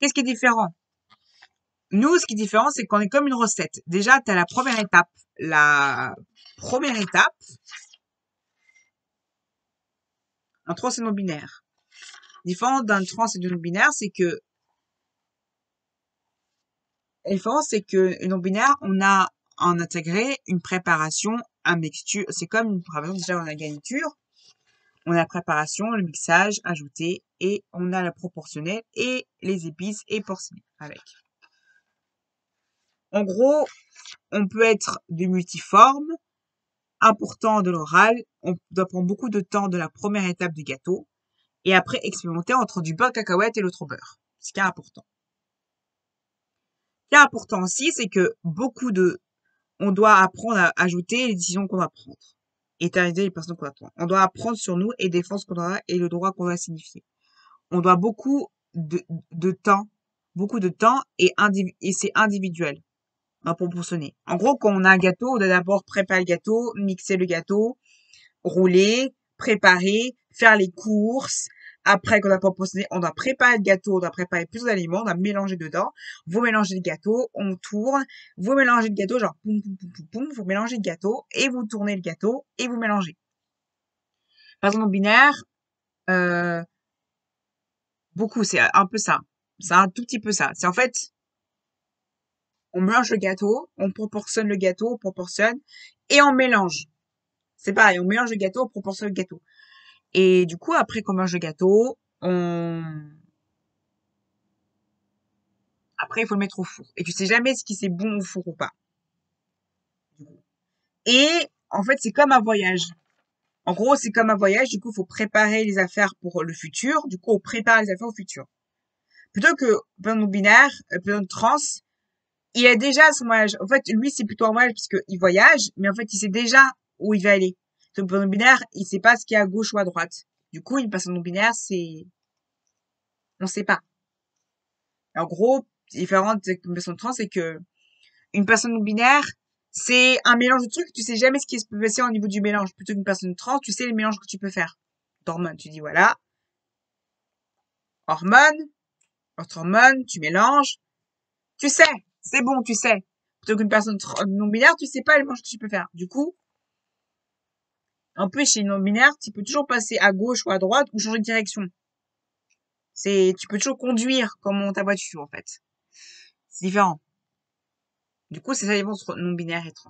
Qu'est-ce qui est différent? Nous, ce qui est différent, c'est qu'on est comme une recette. Déjà, tu as la première étape. La première étape, un trans et non binaire. Différent d'un trans et de non binaire, c'est que la différence, c'est que non binaire, on a en intégré une préparation, un mixture. C'est comme une préparation déjà dans la garniture. On a la préparation, le mixage, ajouté, et on a la proportionnelle et les épices et portionné avec. En gros, on peut être de multiforme, important de l'oral. On doit prendre beaucoup de temps de la première étape du gâteau et après expérimenter entre du beurre cacahuète et l'autre beurre. Ce qui est important. Ce qui est important aussi, c'est que on doit apprendre à ajouter les décisions qu'on va prendre et terminer les personnes qu'on va prendre. On doit apprendre sur nous et défendre ce qu'on doit et le droit qu'on doit signifier. On doit de temps, et c'est individuel. On va proportionner. En gros, quand on a un gâteau, on doit d'abord préparer le gâteau, mixer le gâteau, rouler, préparer, faire les courses. Après qu'on a proportionné, on doit préparer le gâteau, on doit préparer plusieurs aliments, on doit mélanger dedans. Vous mélangez le gâteau, on tourne. Vous mélangez le gâteau, genre poum, poum, poum, poum, poum. Vous mélangez le gâteau et vous tournez le gâteau et vous mélangez. Par exemple, en binaire, beaucoup, c'est un peu ça. C'est un tout petit peu ça. C'est en fait, on mélange le gâteau, on proportionne le gâteau, on proportionne et on mélange. C'est pareil, on mélange le gâteau, on proportionne le gâteau. Et du coup, après qu'on mange le gâteau, après, il faut le mettre au four. Et tu sais jamais ce qui c'est bon au four ou pas. Et, en fait, c'est comme un voyage. En gros, c'est comme un voyage. Du coup, il faut préparer les affaires pour le futur. Du coup, on prépare les affaires au futur. Plutôt que, pendant binaire, pendant trans, il a déjà son voyage. En fait, lui, c'est plutôt un voyage parce qu'il voyage, mais en fait, il sait déjà où il va aller. Donc, pendant binaire, il sait pas ce qu'il y a à gauche ou à droite. Du coup, une personne non binaire, on sait pas. En gros, différente d'une personne trans, c'est que une personne non binaire, c'est un mélange de trucs, tu sais jamais ce qui se peut passer au niveau du mélange. Plutôt qu'une personne trans, tu sais les mélanges que tu peux faire. D'hormones, tu dis voilà, hormones, autre hormone, tu mélanges, tu sais, c'est bon, tu sais. Plutôt qu'une personne non binaire, tu sais pas les mélanges que tu peux faire. Du coup, en plus chez une non binaire, tu peux toujours passer à gauche ou à droite ou changer de direction. Tu peux toujours conduire comme ta voiture en fait. C'est différent. Du coup, c'est ça les différence entre non binaire et trans.